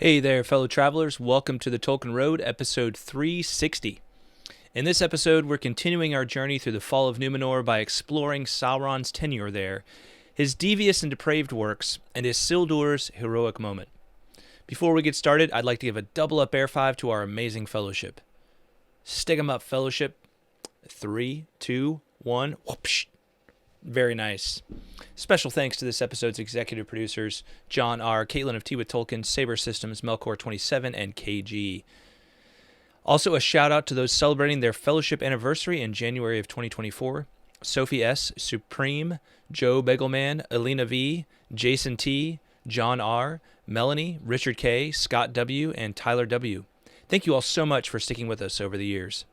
Hey there, fellow travelers. Welcome to the Tolkien Road, episode 360. In this episode, we're continuing our journey through the Fall of Númenor by exploring Sauron's tenure there, his devious and depraved works, and Isildur's heroic moment. Before we get started, I'd like to give a double-up air five to our amazing fellowship. Stick 'em up, fellowship. 3, 2, 1. Whoopsh. Very nice. Special thanks to this episode's executive producers, John R., Kaitlyn of Tea with Tolkien, SaberSystems, Melkor27, and KG. Also a shout out to those celebrating their fellowship anniversary in January of 2024. Sophie S., Supreme, JoeBagelMan, Alina V., Jason T., John R., Melanie, Richard K., Scott W., and Tyler W. Thank you all so much for sticking with us over the years.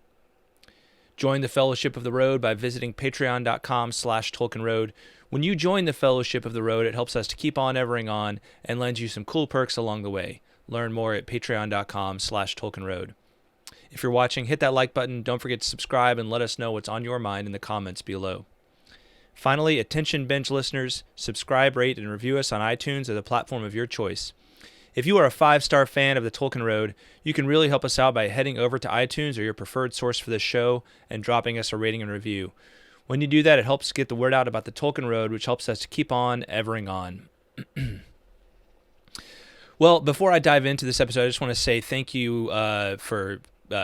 Join the Fellowship of the Road by visiting patreon.com/TolkienRoad. When you join the Fellowship of the Road, it helps us to keep on evering on and lends you some cool perks along the way. Learn more at patreon.com/TolkienRoad. If you're watching, hit that like button. Don't forget to subscribe and let us know what's on your mind in the comments below. Finally, attention binge listeners, subscribe, rate, and review us on iTunes or the platform of your choice. If you are a 5-star fan of the Tolkien Road, you can really help us out by heading over to iTunes or your preferred source for this show and dropping us a rating and review. When you do that, it helps get the word out about the Tolkien Road, which helps us to keep on evering on. Well, before I dive into this episode, I just want to say thank you for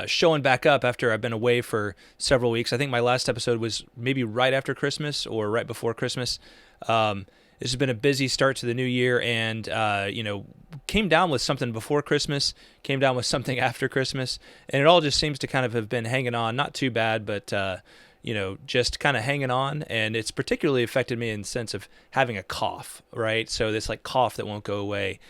showing back up after I've been away for several weeks. I think my last episode was maybe right after Christmas or right before Christmas. This has been a busy start to the new year, and came down with something before Christmas, came down with something after Christmas, and it all just seems to kind of have been hanging on. Not too bad, but just kind of hanging on, and it's particularly affected me in the sense of having a cough, right? So this like cough that won't go away,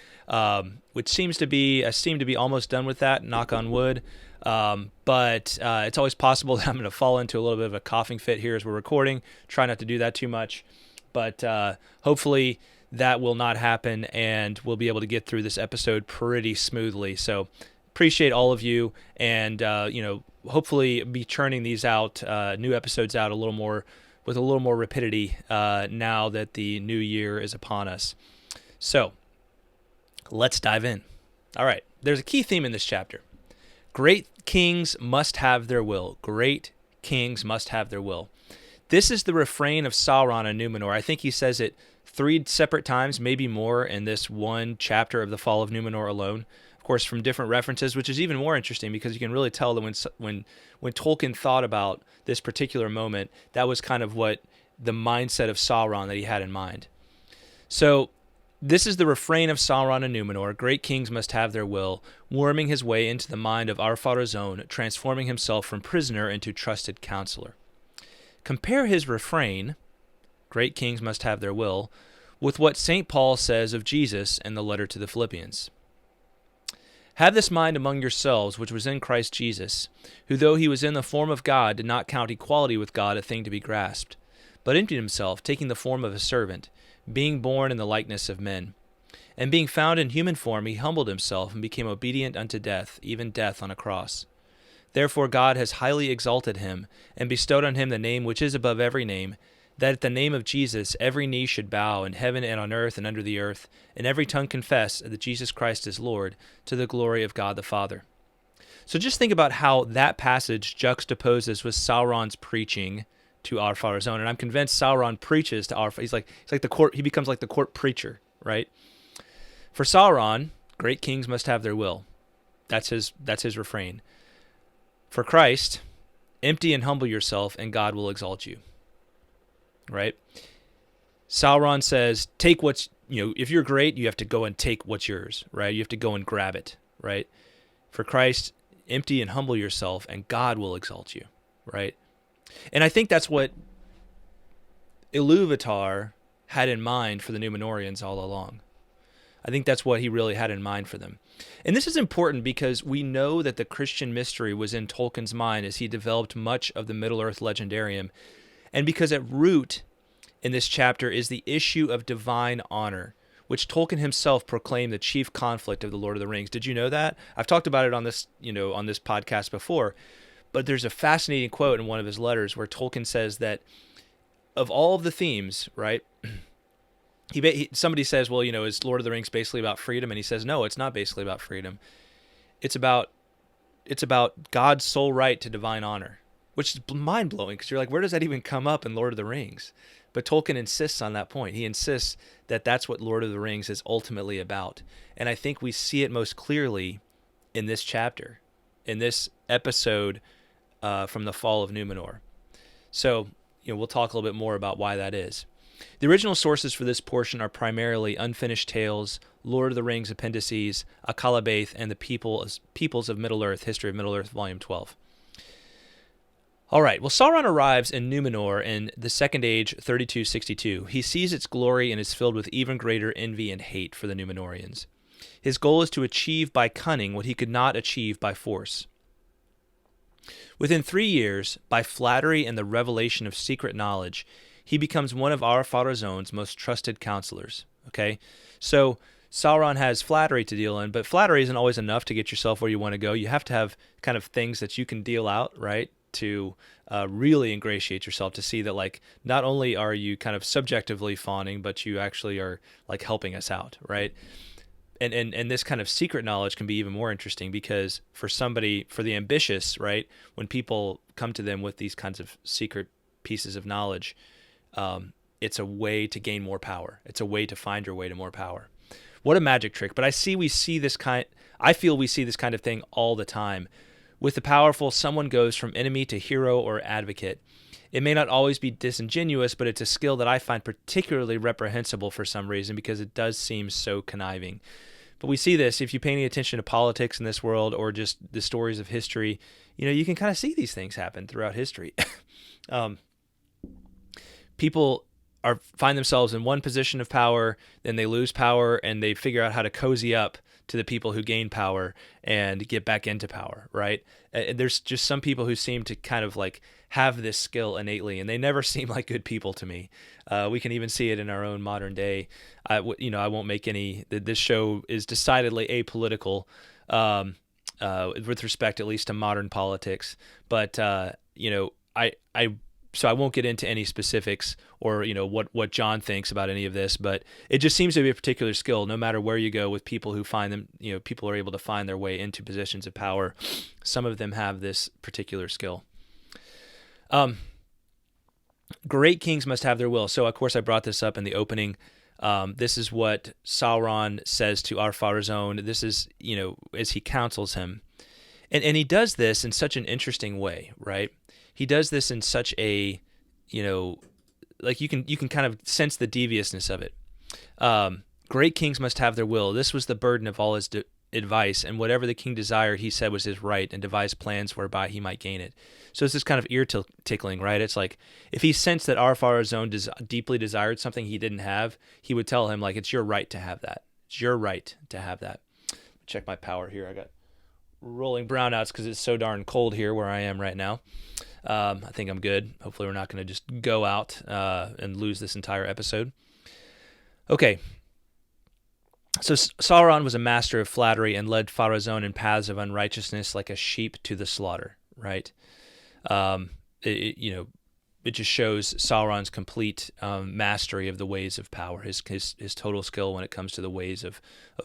which I seem to be almost done with that, knock on wood. But it's always possible that I'm going to fall into a little bit of a coughing fit here as we're recording. Try not to do that too much. But hopefully that will not happen, and we'll be able to get through this episode pretty smoothly. So appreciate all of you, and hopefully be churning these out, new episodes out with a little more rapidity now that the new year is upon us. So let's dive in. All right, there's a key theme in this chapter. Great kings must have their will. Great kings must have their will. This is the refrain of Sauron in Númenor. I think he says it 3 separate times, maybe more, in this one chapter of the Fall of Númenor alone. Of course, from different references, which is even more interesting because you can really tell that when Tolkien thought about this particular moment, that was kind of what the mindset of Sauron that he had in mind. So this is the refrain of Sauron in Númenor. Great kings must have their will, worming his way into the mind of Ar-Fara's own, transforming himself from prisoner into trusted counselor. Compare his refrain, great kings must have their will, with what St. Paul says of Jesus in the letter to the Philippians. Have this mind among yourselves, which was in Christ Jesus, who though he was in the form of God, did not count equality with God a thing to be grasped, but emptied himself, taking the form of a servant, being born in the likeness of men. And being found in human form, he humbled himself and became obedient unto death, even death on a cross. Therefore God has highly exalted him, and bestowed on him the name which is above every name, that at the name of Jesus every knee should bow in heaven and on earth and under the earth, and every tongue confess that Jesus Christ is Lord, to the glory of God the Father. So just think about how that passage juxtaposes with Sauron's preaching to Ar-Fara's own, and I'm convinced Sauron preaches to Ar-Fara. He becomes like the court preacher, right? For Sauron, great kings must have their will. That's his refrain. For Christ, empty and humble yourself, and God will exalt you. Right? Sauron says, take what's, if you're great, you have to go and take what's yours, right? You have to go and grab it, right? For Christ, empty and humble yourself, and God will exalt you, right? And I think that's what Iluvatar had in mind for the Númenorians all along. I think that's what he really had in mind for them. And this is important because we know that the Christian mystery was in Tolkien's mind as he developed much of the Middle-earth legendarium, and because at root in this chapter is the issue of divine honor, which Tolkien himself proclaimed the chief conflict of the Lord of the Rings. Did you know that? I've talked about it on this podcast before, but there's a fascinating quote in one of his letters where Tolkien says that of all of the themes, right, somebody says, well, is Lord of the Rings basically about freedom? And he says, no, it's not basically about freedom. It's about God's sole right to divine honor, which is mind blowing because you're like, where does that even come up in Lord of the Rings? But Tolkien insists on that point. He insists that that's what Lord of the Rings is ultimately about. And I think we see it most clearly in this chapter, in this episode from the Fall of Númenor. So, we'll talk a little bit more about why that is. The original sources for this portion are primarily Unfinished Tales, Lord of the Rings appendices, Akalabaith, and the Peoples of Middle-earth, History of Middle-earth, Volume 12. All right, well, Sauron arrives in Númenor in the Second Age 3262. He sees its glory and is filled with even greater envy and hate for the Númenorians. His goal is to achieve by cunning what he could not achieve by force. Within 3 years, by flattery and the revelation of secret knowledge, he becomes one of Ar-Pharazôn's most trusted counselors. Okay, so Sauron has flattery to deal in, but flattery isn't always enough to get yourself where you want to go. You have to have kind of things that you can deal out, right, to really ingratiate yourself, to see that, like, not only are you kind of subjectively fawning, but you actually are, like, helping us out, right? And this kind of secret knowledge can be even more interesting because for the ambitious, right, when people come to them with these kinds of secret pieces of knowledge, it's a way to gain more power. It's a way to find your way to more power. What a magic trick. But I feel we see this kind of thing all the time. With the powerful, someone goes from enemy to hero or advocate. It may not always be disingenuous, but it's a skill that I find particularly reprehensible for some reason because it does seem so conniving. But we see this if you pay any attention to politics in this world or just the stories of history. You can kind of see these things happen throughout history. People find themselves in one position of power, then they lose power, and they figure out how to cozy up to the people who gain power and get back into power, right? There's just some people who seem to kind of like have this skill innately, and they never seem like good people to me. We can even see it in our own modern day. I won't make this show is decidedly apolitical with respect at least to modern politics, but so I won't get into any specifics or, what John thinks about any of this, but it just seems to be a particular skill no matter where you go with people who find them, people are able to find their way into positions of power. Some of them have this particular skill. Great kings must have their will. So, of course, I brought this up in the opening. This is what Sauron says to Ar-Pharazôn. This is, as he counsels him. And he does this in such an interesting way, right? He does this in such a, like you can kind of sense the deviousness of it. Great kings must have their will. This was the burden of all his advice, and whatever the king desired, he said was his right, and devised plans whereby he might gain it. So it's this kind of ear tickling, right? It's like if he sensed that Ar-Pharazôn deeply desired something he didn't have, he would tell him, like, it's your right to have that. It's your right to have that. Check my power here. I got rolling brownouts because it's so darn cold here where I am right now. I think I'm good. Hopefully we're not going to just go out and lose this entire episode. Okay. So Sauron was a master of flattery and led Pharazôn in paths of unrighteousness like a sheep to the slaughter, right? It just shows Sauron's complete mastery of the ways of power, his total skill when it comes to the ways of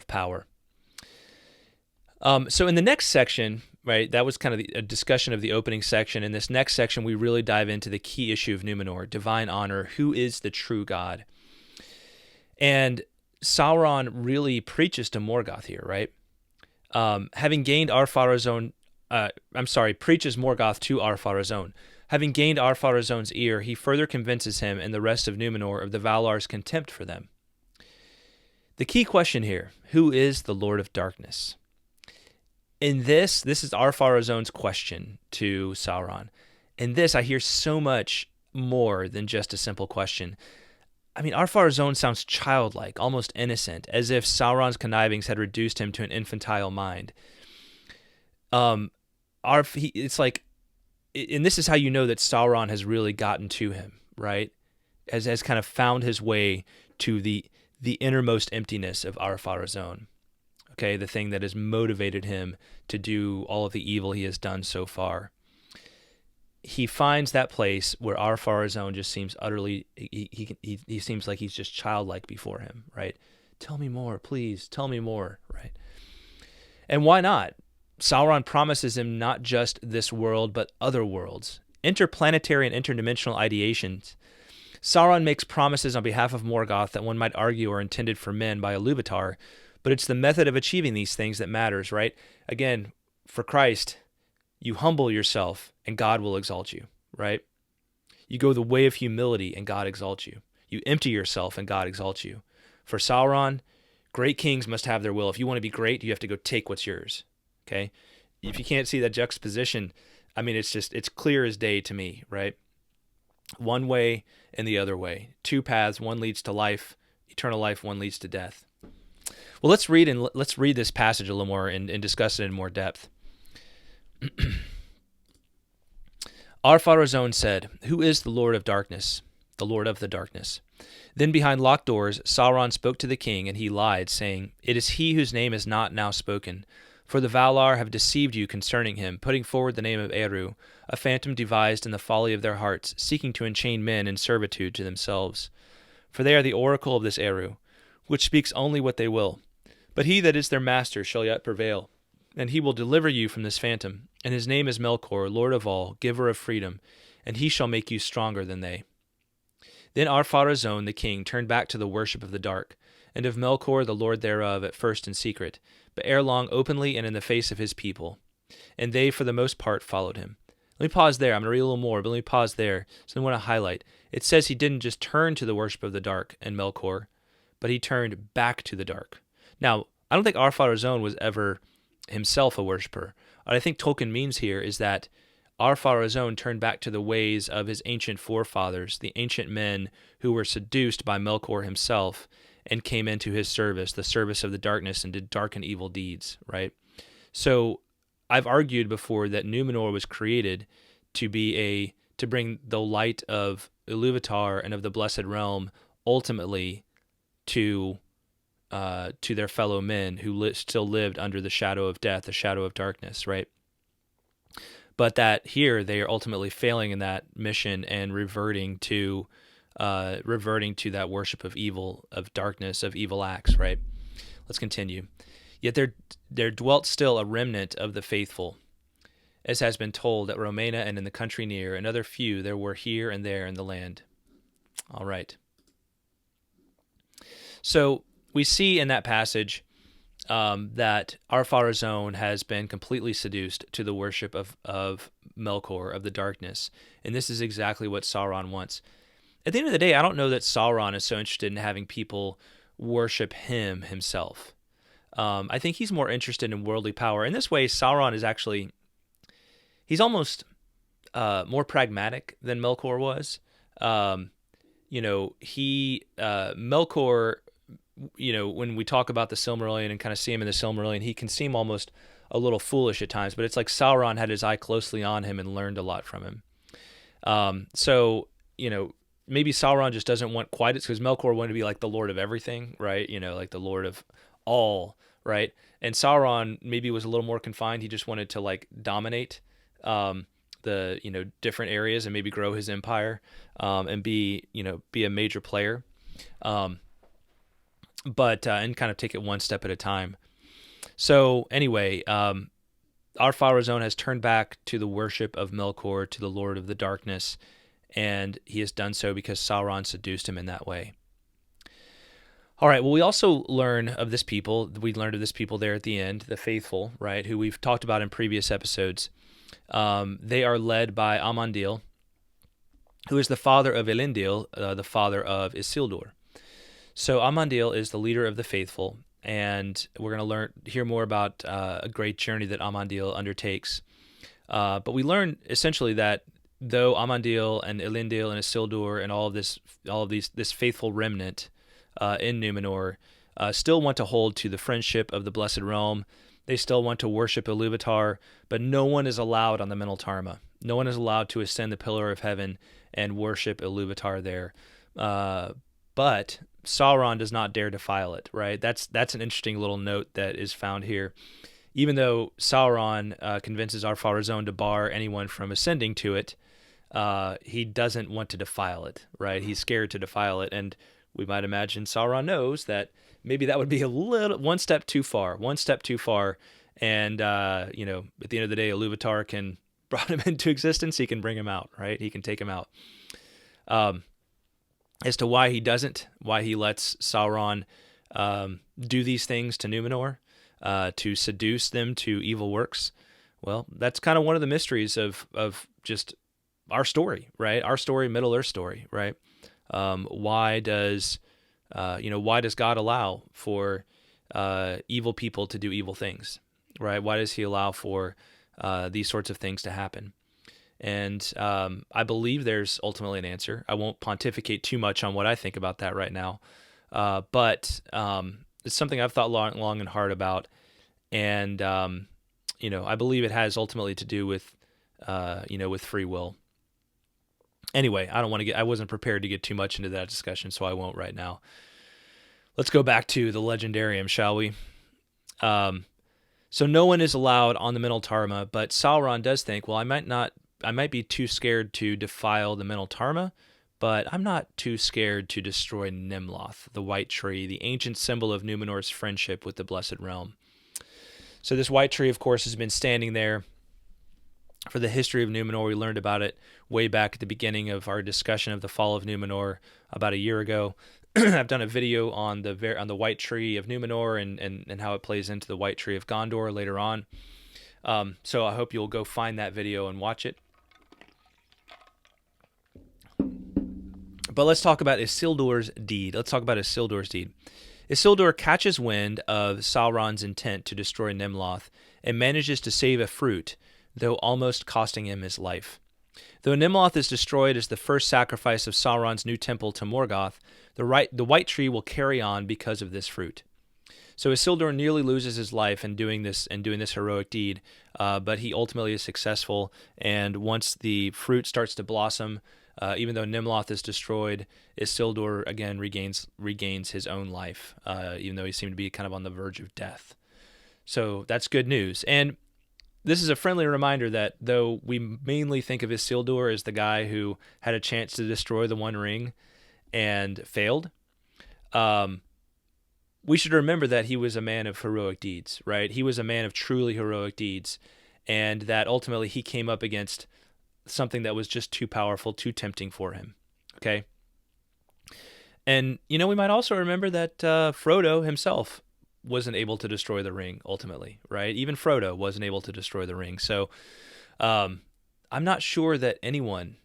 power. So in the next section, right, that was kind of a discussion of the opening section. In this next section, we really dive into the key issue of Númenor, divine honor, who is the true God. And Sauron really preaches to Morgoth here, right? Having gained Ar-Pharazôn, preaches Morgoth to Ar-Pharazôn. Having gained Ar-Pharazôn's ear, he further convinces him and the rest of Númenor of the Valar's contempt for them. The key question here, who is the Lord of Darkness? In this is Ar-Pharazôn's question to Sauron. In this, I hear so much more than just a simple question. I mean, Ar-Pharazôn sounds childlike, almost innocent, as if Sauron's connivings had reduced him to an infantile mind. It's like, and this is how you know that Sauron has really gotten to him, right? Has kind of found his way to the innermost emptiness of Ar-Pharazôn. Okay, the thing that has motivated him to do all of the evil he has done so far. he finds that place where Ar-Pharazôn just seems utterly, he seems like he's just childlike before him, right? Tell me more, please, tell me more, right? And why not? Sauron promises him not just this world, but other worlds, interplanetary and interdimensional ideations. Sauron makes promises on behalf of Morgoth that one might argue are intended for men by Iluvatar, but it's the method of achieving these things that matters, right? Again, for Christ, you humble yourself and God will exalt you, right? You go the way of humility and God exalts you. You empty yourself and God exalts you. For Sauron, great kings must have their will. If you want to be great, you have to go take what's yours, okay? If you can't see that juxtaposition, I mean, it's clear as day to me, right? One way and the other way. Two paths, one leads to life, eternal life, one leads to death. Well, let's read this passage a little more and discuss it in more depth. Ar-Pharazôn said, "Who is the Lord of Darkness, the Lord of the Darkness?" Then behind locked doors, Sauron spoke to the king, and he lied, saying, "It is he whose name is not now spoken. For the Valar have deceived you concerning him, putting forward the name of Eru, a phantom devised in the folly of their hearts, seeking to enchain men in servitude to themselves. For they are the oracle of this Eru, which speaks only what they will. But he that is their master shall yet prevail, and he will deliver you from this phantom. And his name is Melkor, Lord of all, giver of freedom, and he shall make you stronger than they." Then Ar-Pharazôn the king turned back to the worship of the dark, and of Melkor the lord thereof, at first in secret, but ere long openly and in the face of his people. And they for the most part followed him. Let me pause there. I'm going to read a little more, but let me pause there. So I want to highlight. It says he didn't just turn to the worship of the dark and Melkor, but he turned back to the dark. Now, I don't think Ar-Pharazôn was ever himself a worshiper. What I think Tolkien means here is that Ar-Pharazôn turned back to the ways of his ancient forefathers, the ancient men who were seduced by Melkor himself and came into his service, the service of the darkness, and did dark and evil deeds, right? So I've argued before that Númenor was created to bring the light of Iluvatar and of the Blessed Realm ultimately to their fellow men who still lived under the shadow of death, the shadow of darkness, right? But that here they are ultimately failing in that mission and reverting to that worship of evil, of darkness, of evil acts, right? Let's continue. Yet there dwelt still a remnant of the faithful, as has been told at Romena and in the country near, and other few there were here and there in the land. All right. So we see in that passage that Ar-Pharazôn has been completely seduced to the worship of Melkor, of the darkness, and this is exactly what Sauron wants. At the end of the day, I don't know that Sauron is so interested in having people worship him himself. I think he's more interested in worldly power. In this way, Sauron is he's almost more pragmatic than Melkor was. Melkor, when we talk about the Silmarillion and kind of see him in the Silmarillion, he can seem almost a little foolish at times, but it's like Sauron had his eye closely on him and learned a lot from him. Maybe Sauron just doesn't want quite it, because Melkor wanted to be like the Lord of everything, right? Like the Lord of all, right? And Sauron maybe was a little more confined. He just wanted to like dominate the different areas and maybe grow his empire and be a major player, but and kind of take it one step at a time. So anyway, Ar-Pharazôn has turned back to the worship of Melkor, to the Lord of the Darkness, and he has done so because Sauron seduced him in that way. All right, well, we also learn of this people. We learned of this people there at the end, the faithful, right, who we've talked about in previous episodes. They are led by Amandil, who is the father of Elendil, the father of Isildur. So Amandil is the leader of the faithful, and we're going to hear more about a great journey that Amandil undertakes. But we learn essentially that though Amandil and Elendil and Isildur and all of this faithful remnant in Númenor still want to hold to the friendship of the Blessed Realm, they still want to worship Iluvatar, but no one is allowed on the Meneltarma. No one is allowed to ascend the Pillar of Heaven and worship Iluvatar there. But Sauron does not dare defile it, right? That's an interesting little note that is found here. Even though Sauron convinces Ar-Pharazôn to bar anyone from ascending to it, he doesn't want to defile it, right? He's scared to defile it, and we might imagine Sauron knows that maybe that would be one step too far, and at the end of the day, Iluvatar can brought him into existence. He can bring him out, right? He can take him out. As to why he doesn't, why he lets Sauron do these things to Númenor, to seduce them to evil works. Well, that's kind of one of the mysteries of just our story, right? Our story, Middle Earth story, right? Why does God allow for evil people to do evil things, right? Why does he allow for these sorts of things to happen? And I believe there's ultimately an answer. I won't pontificate too much on what I think about that right now, but it's something I've thought long and hard about, and I believe it has ultimately to do with with free will. Anyway, I wasn't prepared to get too much into that discussion, so I won't right now. Let's go back to the Legendarium, shall we? So no one is allowed on the Minaltarma, but Sauron does think, well, I might be too scared to defile the Minaltarma, but I'm not too scared to destroy Nimloth, the White Tree, the ancient symbol of Númenor's friendship with the Blessed Realm. So this White Tree, of course, has been standing there for the history of Númenor. We learned about it way back at the beginning of our discussion of the Fall of Númenor about a year ago. I've done a video on the White Tree of Númenor and how it plays into the White Tree of Gondor later on. So I hope you'll go find that video and watch it. But let's talk about Isildur's deed. Isildur catches wind of Sauron's intent to destroy Nimloth and manages to save a fruit, though almost costing him his life. Though Nimloth is destroyed as the first sacrifice of Sauron's new temple to Morgoth, the White Tree will carry on because of this fruit. So Isildur nearly loses his life in doing this heroic deed, but he ultimately is successful. And once the fruit starts to blossom, even though Nimloth is destroyed, Isildur again regains his own life, even though he seemed to be kind of on the verge of death. So that's good news. And this is a friendly reminder that though we mainly think of Isildur as the guy who had a chance to destroy the One Ring and failed, we should remember that he was a man of heroic deeds, right? He was a man of truly heroic deeds, and that ultimately he came up against something that was just too powerful, too tempting for him, okay? And, we might also remember that Frodo himself wasn't able to destroy the ring ultimately, right? Even Frodo wasn't able to destroy the ring. So I'm not sure that anyone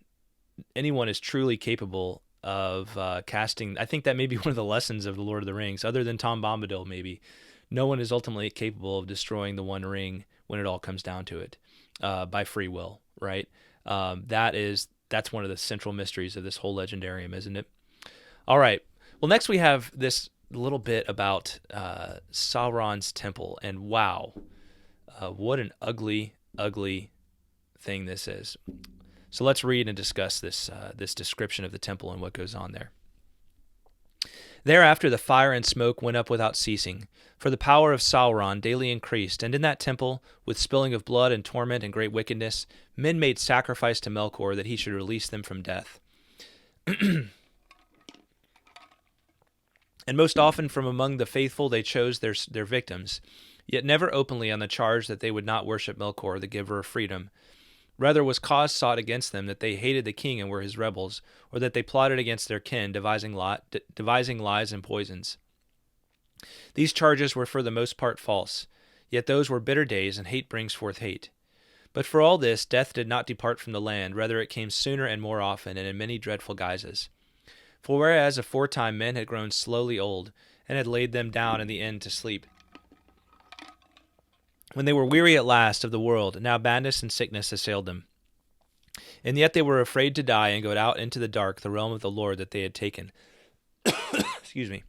is truly capable of casting. I think that may be one of the lessons of the Lord of the Rings, other than Tom Bombadil maybe. No one is ultimately capable of destroying the One Ring when it all comes down to it by free will, right? That's one of the central mysteries of this whole legendarium, isn't it? All right. Well, next we have this little bit about Sauron's temple, and wow, what an ugly thing this is. So let's read and discuss this description of the temple and what goes on there. Thereafter the fire and smoke went up without ceasing, for the power of Sauron daily increased, and in that temple, with spilling of blood and torment and great wickedness, men made sacrifice to Melkor that he should release them from death. And most often from among the faithful they chose their victims, yet never openly on the charge that they would not worship Melkor, the giver of freedom. Rather was cause sought against them that they hated the king and were his rebels, or that they plotted against their kin, devising lies and poisons. These charges were for the most part false, yet those were bitter days, and hate brings forth hate. But for all this, death did not depart from the land, rather it came sooner and more often, and in many dreadful guises. For whereas aforetime men had grown slowly old, and had laid them down in the end to sleep, when they were weary at last of the world, now badness and sickness assailed them. And yet they were afraid to die and go out into the dark, the realm of the Lord that they had taken. Excuse me.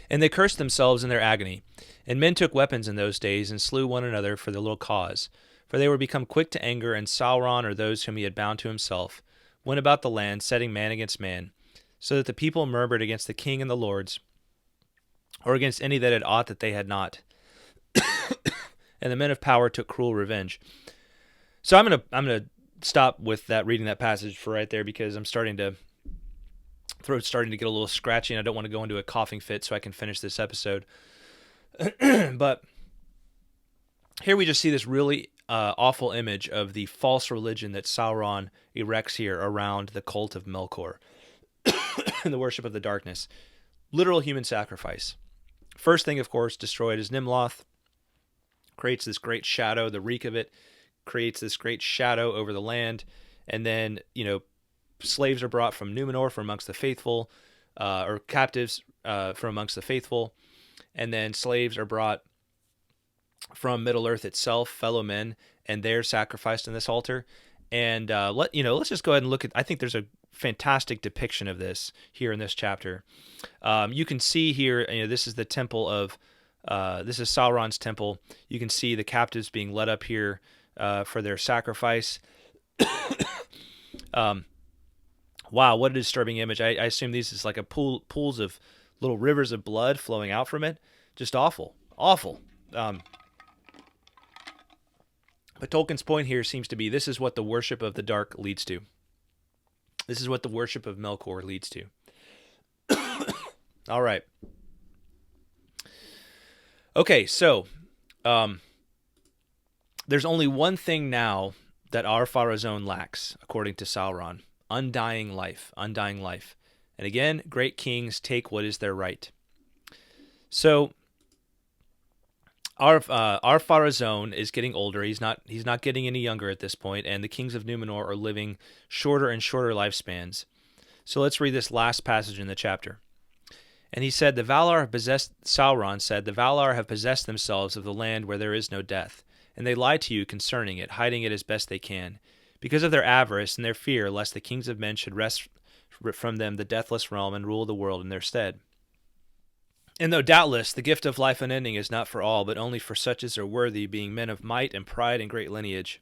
And they cursed themselves in their agony. And men took weapons in those days, and slew one another for the little cause. For they were become quick to anger, and Sauron, or those whom he had bound to himself, went about the land, setting man against man, so that the people murmured against the king and the lords, or against any that had aught that they had not. And the men of power took cruel revenge. So I'm gonna stop with that, reading that passage for right there, because I'm throat's starting to get a little scratchy, and I don't want to go into a coughing fit so I can finish this episode. But here we just see this really awful image of the false religion that Sauron erects here around the cult of Melkor, the worship of the darkness. Literal human sacrifice. First thing, of course, destroyed is Nimloth. Creates this great shadow. The reek of it creates this great shadow over the land. And then, slaves are brought from Númenor, from amongst the faithful, or captives from amongst the faithful. And then slaves are brought from Middle-earth itself, fellow men, and they're sacrificed in this altar. And let's just go ahead and look at, I think there's a fantastic depiction of this here in this chapter. You can see here, this is the temple of, this is Sauron's temple. You can see the captives being led up here for their sacrifice. Wow, what a disturbing image. I assume these is like pools of little rivers of blood flowing out from it. Just awful. But Tolkien's point here seems to be, this is what the worship of the dark leads to. This is what the worship of Melkor leads to. All right. Okay, so there's only one thing now that Ar-Pharazôn lacks, according to Sauron: undying life. And again, great kings take what is their right. So Ar-Pharazôn is getting older. He's not getting any younger at this point, and the kings of Númenor are living shorter and shorter lifespans. So let's read this last passage in the chapter. And he said, Sauron said, the Valar have possessed themselves of the land where there is no death, and they lie to you concerning it, hiding it as best they can, because of their avarice and their fear lest the kings of men should wrest from them the deathless realm and rule the world in their stead. And though doubtless the gift of life unending is not for all, but only for such as are worthy, being men of might and pride and great lineage,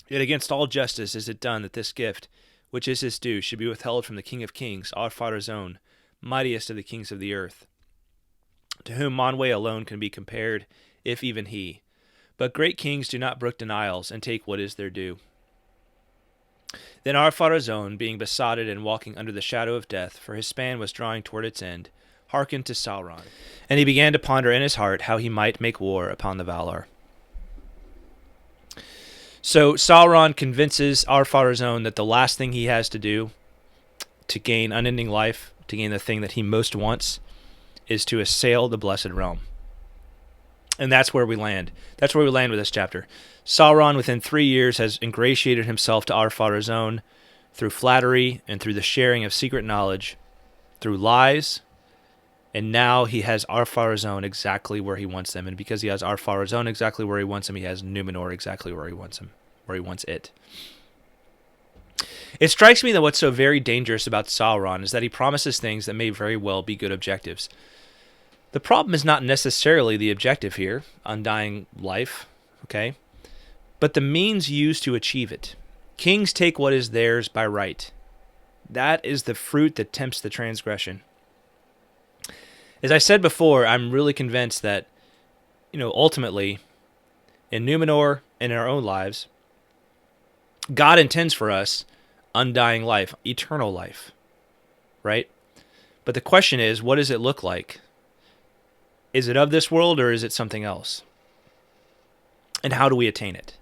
yet against all justice is it done that this gift, which is his due, should be withheld from the King of Kings, Ar-Pharazôn, mightiest of the kings of the earth, to whom Manwë alone can be compared, if even he. But great kings do not brook denials, and take what is their due. Then Ar-Pharazôn, being besotted and walking under the shadow of death, for his span was drawing toward its end, hearkened to Sauron, and he began to ponder in his heart how he might make war upon the Valar. So Sauron convinces Ar-Pharazôn that the last thing he has to do to gain unending life, to gain the thing that he most wants, is to assail the Blessed Realm. And that's where we land. That's where we land with this chapter. Sauron, within 3 years, has ingratiated himself to Ar-Pharazôn through flattery and through the sharing of secret knowledge, through lies. And now he has Ar-Pharazôn exactly where he wants them. And because he has Ar-Pharazôn exactly where he wants him, he has Númenor exactly where he wants him, where he wants it. It strikes me that what's so very dangerous about Sauron is that he promises things that may very well be good objectives. The problem is not necessarily the objective here, undying life, okay? But the means used to achieve it. Kings take what is theirs by right. That is the fruit that tempts the transgression. As I said before, I'm really convinced that, ultimately, in Númenor and in our own lives, God intends for us undying life, eternal life, right? But the question is, what does it look like? Is it of this world or is it something else? And how do we attain it?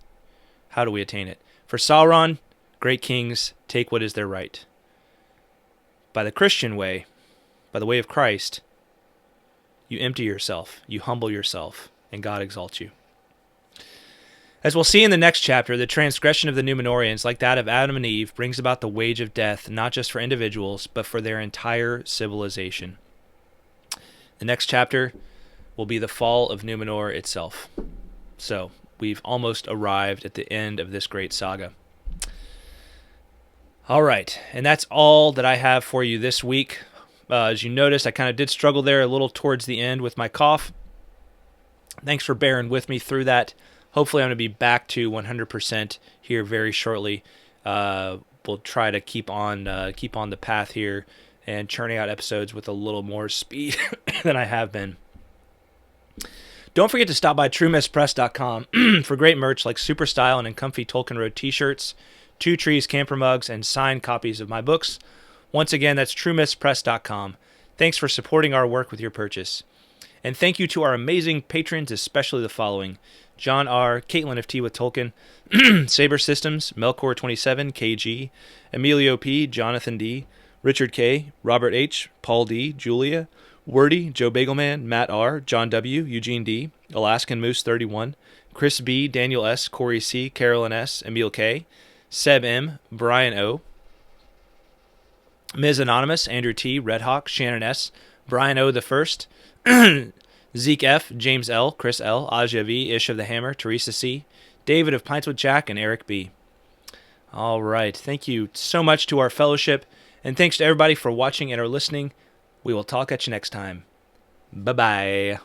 For Sauron, great kings take what is their right. By the Christian way, by the way of Christ, you empty yourself, you humble yourself, and God exalts you. As we'll see in the next chapter, the transgression of the Númenorians, like that of Adam and Eve, brings about the wage of death, not just for individuals, but for their entire civilization. The next chapter will be the fall of Númenor itself. So, we've almost arrived at the end of this great saga. All right, and that's all that I have for you this week. As you noticed, I kind of did struggle there a little towards the end with my cough. Thanks for bearing with me through that. Hopefully I'm going to be back to 100% here very shortly. We'll try to keep on the path here and churning out episodes with a little more speed than I have been. Don't forget to stop by TrueMistPress.com for great merch like super styling and comfy Tolkien Road t-shirts, Two Trees camper mugs, and signed copies of my books. Once again, that's TrueMistPress.com. Thanks for supporting our work with your purchase. And thank you to our amazing patrons, especially the following: John R., Kaitlyn of Tea with Tolkien, SaberSystems, Melkor27, KG, Emilio P, Jonathan D, Richard K, Robert H, Paul D, Julia, Werty, JoeBagelMan, Matt R, John W, Eugene D, Alaskan Moose 31, Chris B, Daniel S, Cory C, Carolyn S, Emiel K, Seb M, Brian O, Ms. Anonymous, Andrew T, Redhawk, Shannon S, Brian O the First, Zeke F, James L, Chris L, Asya V, Ish of the Hammer, Teresa C, David of Pints with Jack, and Eric B. All right. Thank you so much to our fellowship, and thanks to everybody for watching and or listening. We will talk at you next time. Bye-bye.